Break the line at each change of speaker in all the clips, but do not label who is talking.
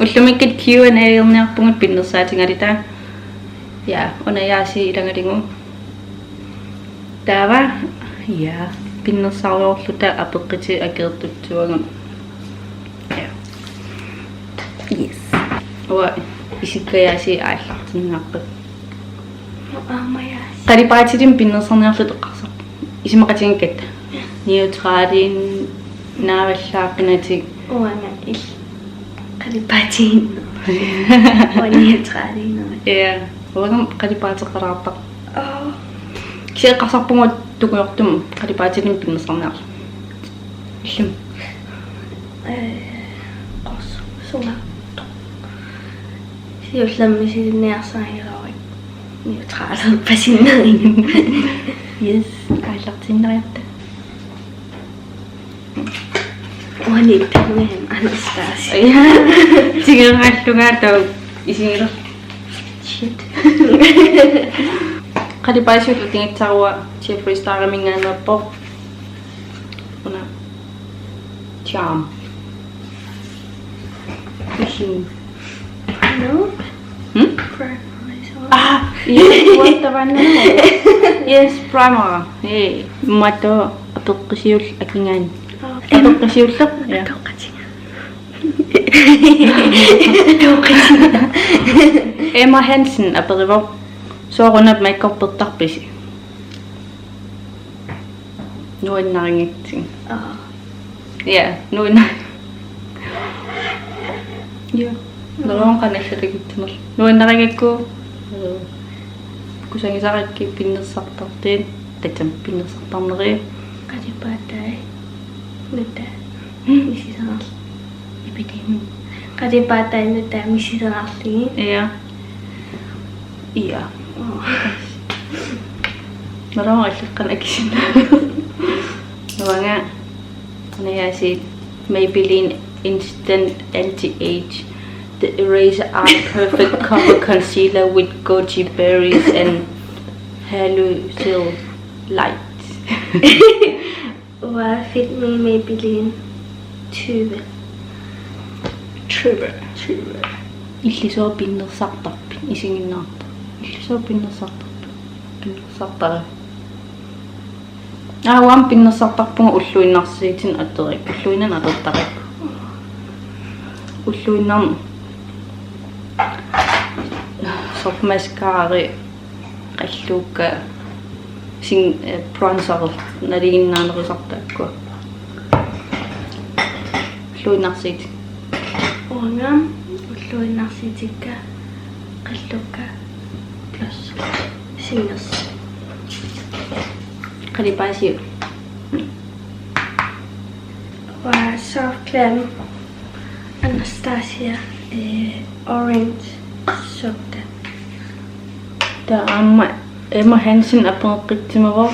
Ullumikit Q&A ilniarpungut pinnersaatingalita. Ja, unayaasi ilangalingu. Tava ja pinnersaaruorluta apeqqiti akeertutsuagun. Ja. Yes. Wa isikkayaasi aallartinnaqqat.
Amayaasi.
Qalipaatilim pinnersarniarlut eqqarsaq. Isimaqatingkat. Neutralin naawallaaqinatik.
Uanga il. Qalipatiin. Neutralin.
Ja. Uangam qalipaateqqaraartaq.
Oh.
Kieqqarsarpungut tukuyortum qalipaatilim pinnersarniarlu. Illum.
Qos. Sunga. Siullammisilniarsaangilarik. Neutralin pasinnerin.
Yes, aallartinneriarta.
Uanittumen Anastasia.
Ja. Tigerallungaatau isingila.
Shit.
Qalipaasiullu tingittaarua Jeffrey Star-mingaannerpor. Una. Charm. Illum.
No.
Yes, wattavanna. Yes, primer. Hey, matto apeqqisiul akingaan. Apeqqisiulleq. Ja. Emma Hansen aperivo. Soorunap makeup-pertarpisi. Nuinnaringitsin. Ja, Ja. Nalong kanallarigittuner. Nuinnaringakku. Kusangisaqakki pinnersartartiin. Tatsam pinnersartarneri.
Qalipaattai. Nutta. Misisanarl. Ipidin. Qalipaattai nutta misisanarligi.
Ja. Ja. Nalong alliqqanakisin. Nuanga. Unayaasi Maybelline Instant Anti-Age. The Eraser Art Perfect Cover Concealer with Goji Berries and Hallucil Light.
Fit me Maybelline Tube.
Illisoo pinnersartarpi isinginnaarta. Illisoo pinnersartar. Waan pinnersartarpunga ulluinnarsiitin atterik. Ulluinan atertarik. Ulluinnarn soft mascara qalluukka sing bronzer naliinnaanerisortaakku. Ulluinnarsiit.
Uangam ulluinnarsiitikka qalluukka plus singers.
Qalipaasiu.
Soft glam Anastasia orange soda.
Amma Emma Hansen apeqqitsimavor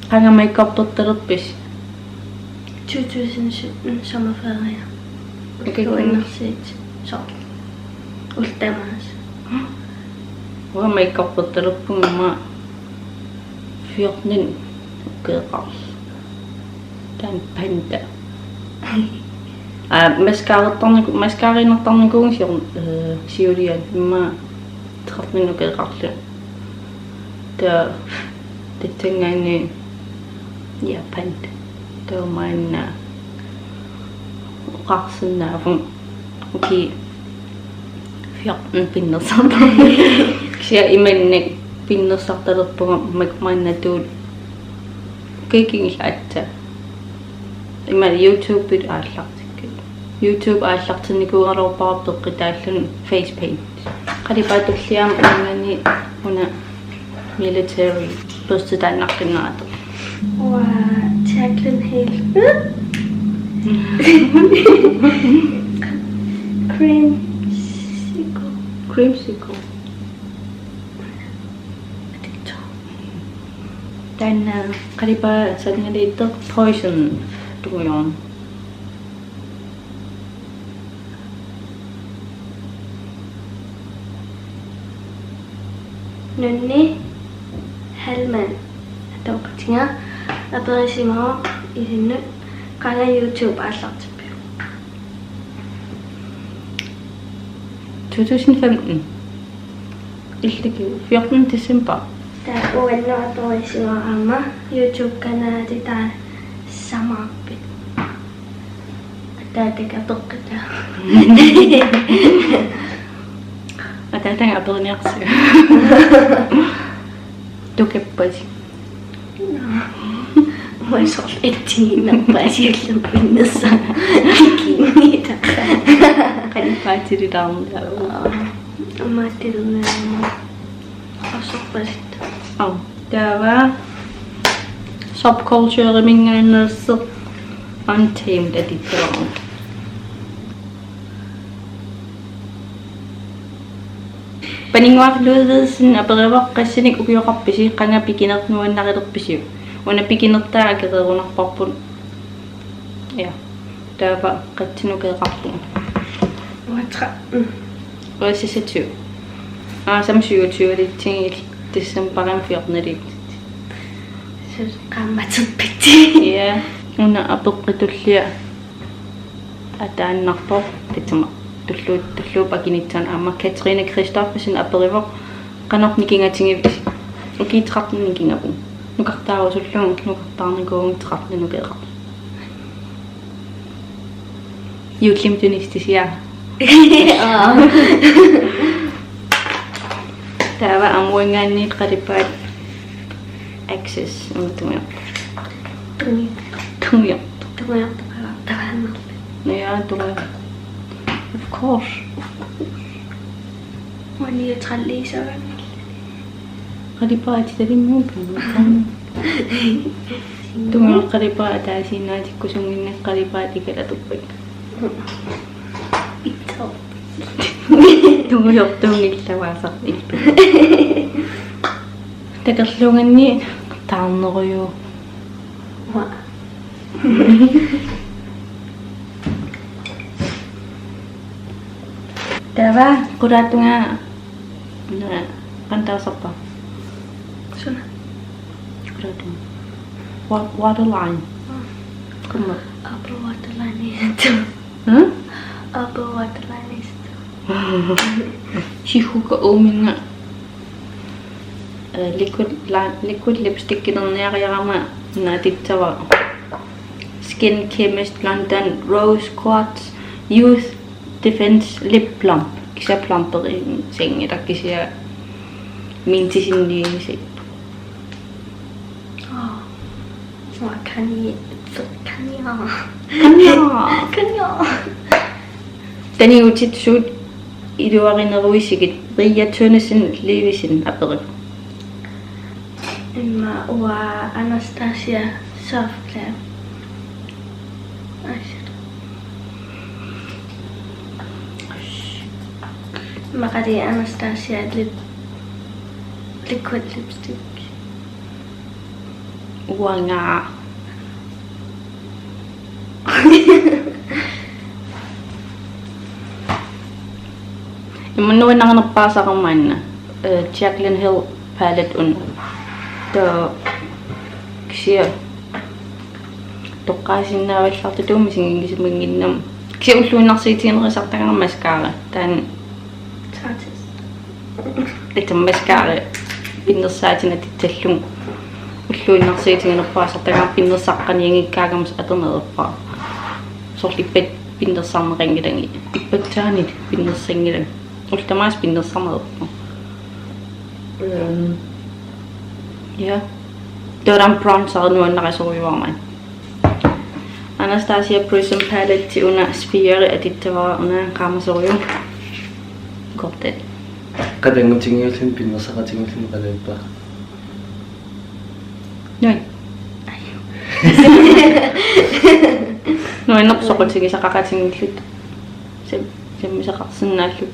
qanga makeup-pertalerpis.
2017 sommerferie.
Okay.
Ulluinnarsiit. Så. Ultamaas.
Wa makeup-pertalerpungamma 14 geqars. Tan panda. Mascara-inertarnikuun siulian imma 13 geqarlu. Tatangani ja panda. Taumaanna qarsinnaafun uki 14 pinnersartar. Ksia imannak pinnersartalerpunga makmaannatuut kikingillaatta. Ima YouTube aallartikki. YouTube aallartinikuugalorpaarpeqqitaallun face paint. Qalipaatulliam unani una military postutaannaqqinneraatu.
Jacqueline Hill.
Creamsicle. Dan qalipa sanngaliitteq poison tuguyorn.
Nunni Hellman. Atawqatinga aperisimaa isinnut qala YouTube aallartippiu.
2015. Illaki 14. december.
Tää uennoa toisimaamma YouTube-kanaali tää samappi. Tää tekee tokkita.
Atatan apernersi. Tukeppasi.
Moi sol ettiin pääsiällä pinnassa. Niitä.
Qalipaatiri taarnaa.
Mä tiedän asoppasit.
Tava subculture mingaannerser untamed atittuarun. Paninguarluudesin aperivaqqassinik ukioqarpisi qanga pikinernuannarilerpisiu. Una pikinertaa akererunarparpun. Ja. Tava qatsinukeeqarpun.
Watra.
Oisisatu. Sam 27 littingil decemberin 14.
Se qammatserpitti.
Ja. Una apeqqitullia ataannarpor titsuma tulluupakinitsan amma Katrine Christoffersen aperivoq qanornikingatingivis ukiitrarnikingapu nukartaarusulluun nukartaarnikuun trarninukeeqar yuutlimtunistisia tava amuingaanni qalipaat access untumiaq tumiaq ja tumiaq of course
Wani tralliser.
qalipaat talimmuupan tumiaq qalipaat taasiinaatikkusunginne qalipaat ikalatuppak
Itto.
tumiortuungillavaasartillu takerluunganni taarneruyuu
Wa.
tava quratunga na qantaasarpa
Suna.
quratunga waterline kumma
Apa waterline itu? Apa waterline itu?
hihuka uuminga liquid lipstick kinerniariarama naatittava Skin Chemist London Rose Quartz Youth Defense Lip Plump kisa plumperin sengita kisia mintisinniisi
Wah kani. Kanya. Kanya.
tani utit suut iduarineruisigit Ria Tønnesen Levisin aperip
Emma wa Anastasia Softclap. Makadi Anastasia liquid lipstick.
wanga Imanu nang napasa kang man Jaclyn Hill palette un the ksia toqasin na wallarte tuumisingis minginnam ksia ulluinarsiitiinera sartagang mascara tan
Tatis.
itam mascara pinnersaatina titallung ulluinarsiitiinerpaa sartagang pinnersaqqaniangikkaagammas aternerpaa sorlippat pinnersarnerangilangi ippattaanit pinnersangilang ultamaas pinnersarnerpaa ja Doran bronzer nuannaqasurujuarman Anastasia Prism palette una Sphere adittava una qaamasorujum kortet
qatangutingiullun pinnersaqatingullun qalappa
Noi Noinnersoqutigisaqaqatingillut semmisaqarsinnaallut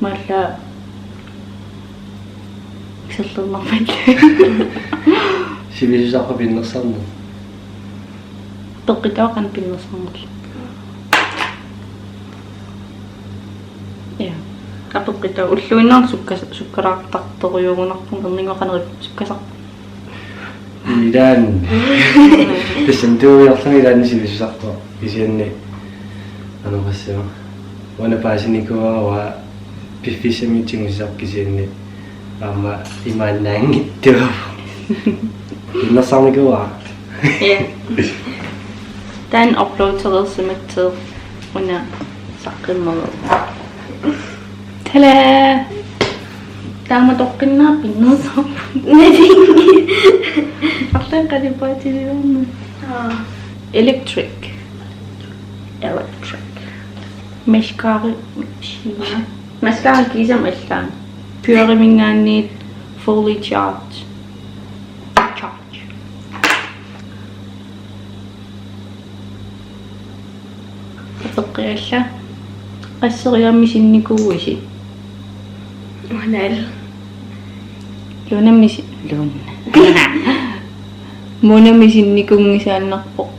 maalla Xellernermallu
sivisusaqqa pinnersarnu
peqqitauqan pinnersarnerlu ja qapeqqitau ulluinnar sukkaraartartoriugunarpun erningoqanerip sukkasar
ilan tassantuujarluni ilan sivisusaqqa isianni anoqassama wana paasinikuwa wa Pifisami chingisakkisinni amma imaannaangittu. Pinnassarnikuwa.
Ja. Den uploader som et tid under sakrimmer. Tala! Tama tokkinna pinnasam. After kalipati yun. Electric. Meskari Shina. Meskari kisam islan. Pyörimingaanniit fully charged. Ataqqialla qasseriammi sinnikuusi.
Unal.
Lunammi Munammi sinnikungisaannarpoq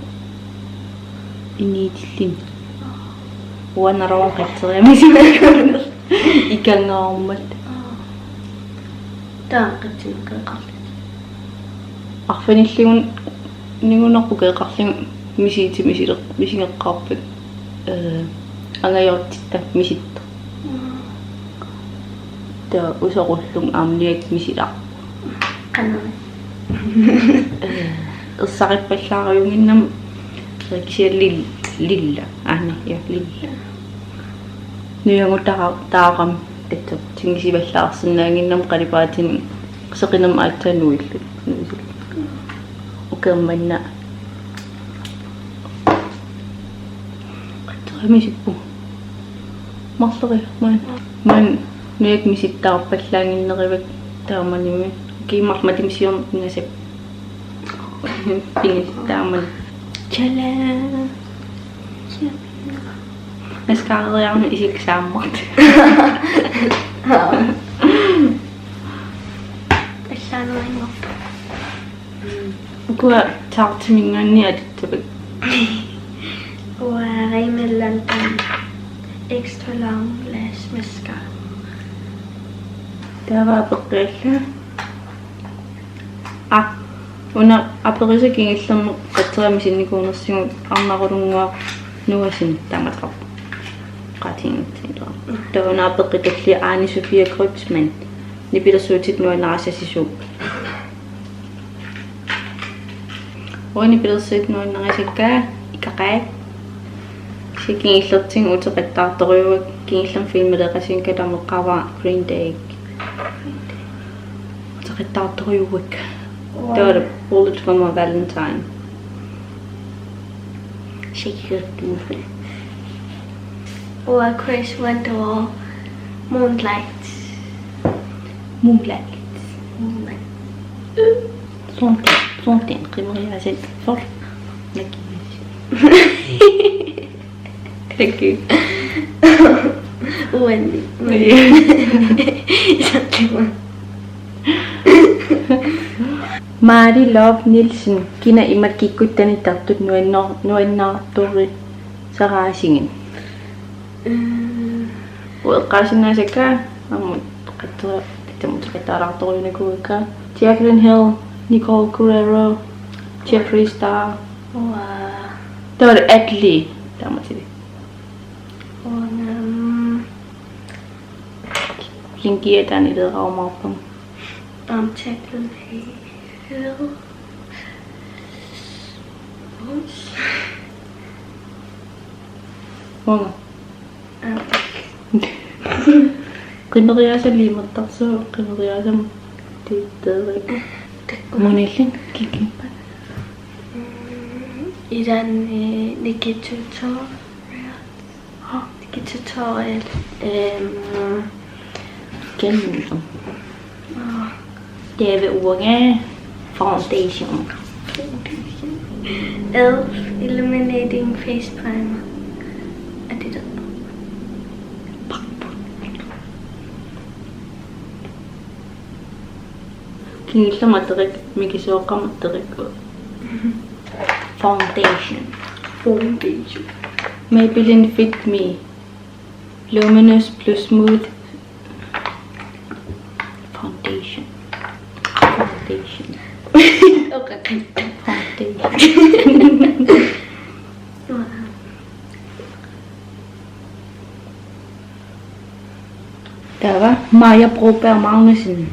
iniitillin. Uanarawan qasseriammi sinnikuusi. Ikangaarummat.
Taaqatsinqeqarlu.
Arfanillugun ningunarpu keeqarlin misiiti misingeqqaarpat angajortitta misitto. Ta usoqullung aamniak misila.
Qanami.
Ersaqippallaariunginnam riksiallil lilla aana ja lilla. Nuyanguttaqam tattu tingisiballaarsinnaanginnam qalipaatin seqinam aattaanuillu. Ukammanna Misippu. Marleri man nuyak misittaarpallaanginnerivat taamanimi kiimarmatimsiorn ngasap pingittaaman chala askaariarnu isiksaamart
Allaanuangorpa.
ukua taartimingaanni atittapak
Rimellantan extra long lash mascara.
Tava peqqilla. Una aperisa kingillermu qatterami sinnikuunersigut arnaqulunguaq nuasin tamatrap. Qatingittiila. Tavana peqqitalli Aani Sofia Kreutzmann. Nipilersuutit nuanarasasisu. Nipilersuut nuanarasakkaa ikaqaat. Kingillerting uteqattaartoriuak kingillerm filmileqasinkalameqqava Green Day. Uteqattaartoriuak. Taara Bullet for My Valentine. Sikkertuufu.
Chris Wendell Moonlight.
Moonlight. Sonten qimriasen for. Thank you.
Wendy.
Mari Love Nielsen kina imakikkuttani tartut nuannaarturi saraasingin. Ueqqaasinnaasakka ammut qattaraartoriunakuukka Jaclyn Hill, Nicole Guerrero, Jeffree Star. Tor Atlee tamatili. Linkietään ide raumaapam.
Jaclyn Hill.
Onga. Qineriasa liimattarsu qineriasam tiitteerik. Monillin kikimpa.
Idan Nikitutorial.
Kennum. David Unge Foundation.
Elf Illuminating Face Primer. Adidas.
Kingillermatterik mikisuoqqamatterik. Foundation. Maybelline Fit Me. Luminous Plus Smooth Foundation.
Okay.
Tava Maja Broberg Magnussen.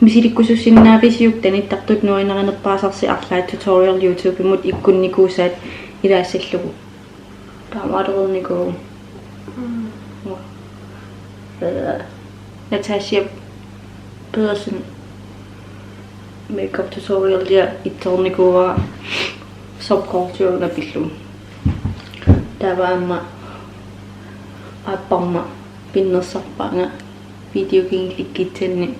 Misilikkusussinnaapisiyuk tanittaqtut nuinerinerpaasarsi arlaa tutorial YouTube imut ikkunnikuusaat ilaasallugu. Taamaarerniku. Natasha Pedersen makeup tutorial ja ittornikuwa subculture napillu. Tava amma apparma pinnersarpaanga video kinglikkitanni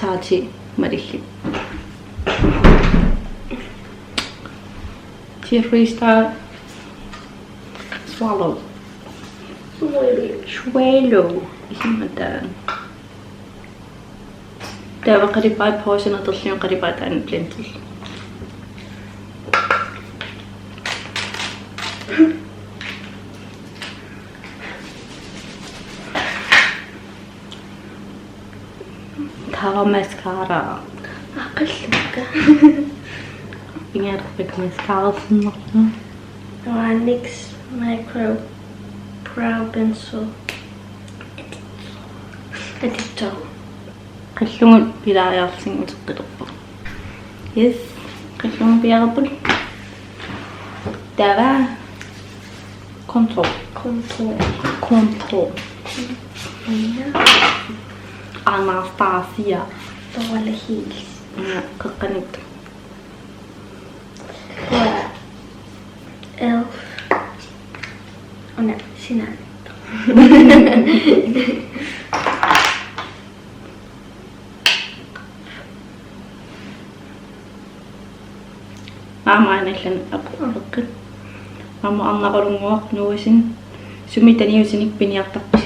taati marilli. Jeffree Star Swallow. Ismatan. Tava qaribai pausen aterlion qaribai taan plantil. Tava mascara.
Aqalluka.
Ingarpik mascara sunnerna.
NYX Micro Brow Pencil. Editor.
Qallungut pilaajarsingu teqqiterpa. Yes, qallungut piarapul. Tava contour. Contour. Anastasia.
Tuolla Hills.
Qaqqanit.
Elf. Ona, sinä.
Aamaanallan aquqqit. Mamma annaqarunguaq nuusin sumitaniusinik piniartarpis.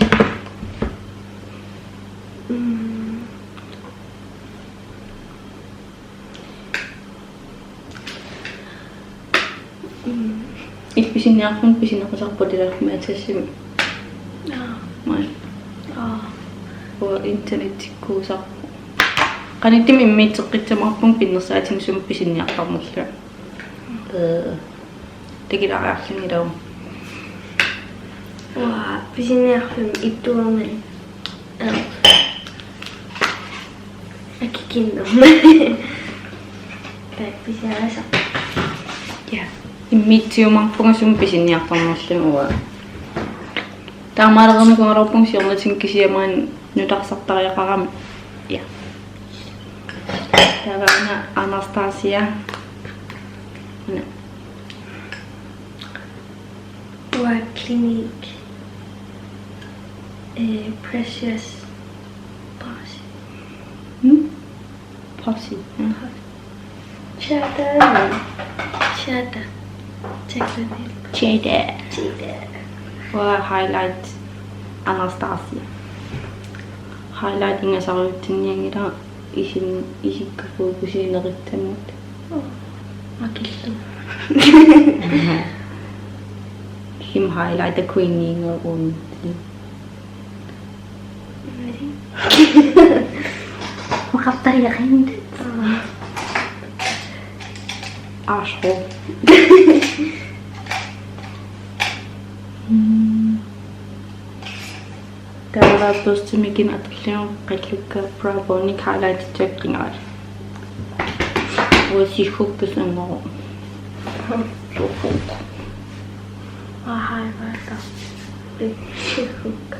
Ikpisinniarfun pisineqisarputilarmi atassimi. Mai. O internetikkuusarpu. Qanittim immiitseqqitsamarpun pinnersaatin sum pisinniarparmulla. Tegilariarlungilaum.
Pisinniarlum ittuamen. Akikinnum. Pisinniarsa.
Ja. Immiitsiumarpunga sum pisinniarparmullun uwa. Taamaalernerkungarorpung siornatin kisiamaan nutarsartariaqarami. Ja. Tavana Anastasia.
Clinique. Precious Posse.
Posse.
Cheddar.
Cheddar. Wa highlight Anastasia. Highlighting asaruttinniangila isikkafuukusiinerittannut.
Akillu.
Him highlight the queening on.
Ready?
Maqattariaqin. Asshole. Tava postimikin atllion qallukka brownic highlight checkingar. Wasihukkus anno.
Highlighter. Big hook.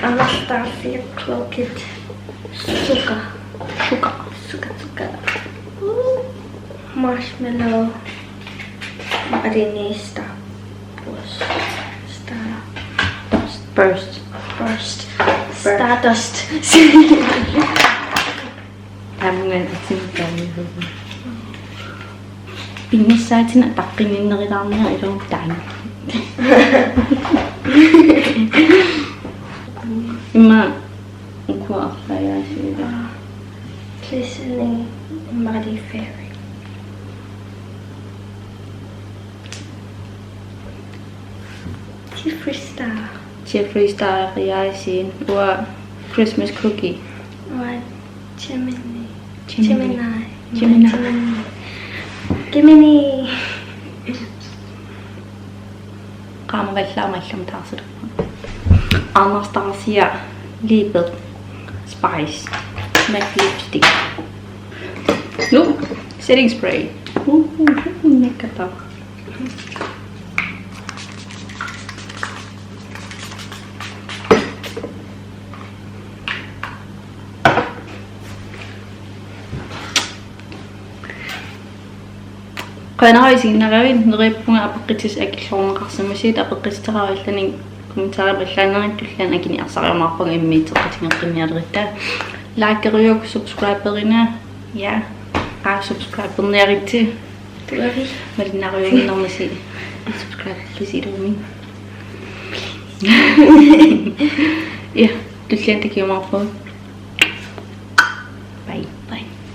Anastasia Cloaked Suka. Marshmallow. Marinista.
Burst.
Stardust.
Tamngan atsintaani. Pinnissaatina taqqinninnerilaarnia ilum taan. Imma kuarlayaasiila.
Glistening Muddy Fairy.
Jeffree Star yaasiin wa Christmas cookie.
What Gemini? Gemini.
Gemini.
Gemini.
Qaamavallaamallam taarsilu. Anastasia Liebel Spice Matte Lipstick. Look, setting spray. Nekata. Qanarisinnaqavin neriippunga apeqqitsis akillorneqarsamusiit apeqqisteraavallani kommentaariballannerit tullaan akini arsariumaarpanga immiitteqqatingeqqinnialerittaa laakkeriuak subscriberina ja subscriberniaritsi
Tuari.
malinariuinnermasi subscriberlisiluumi ja tullaan takiumaarput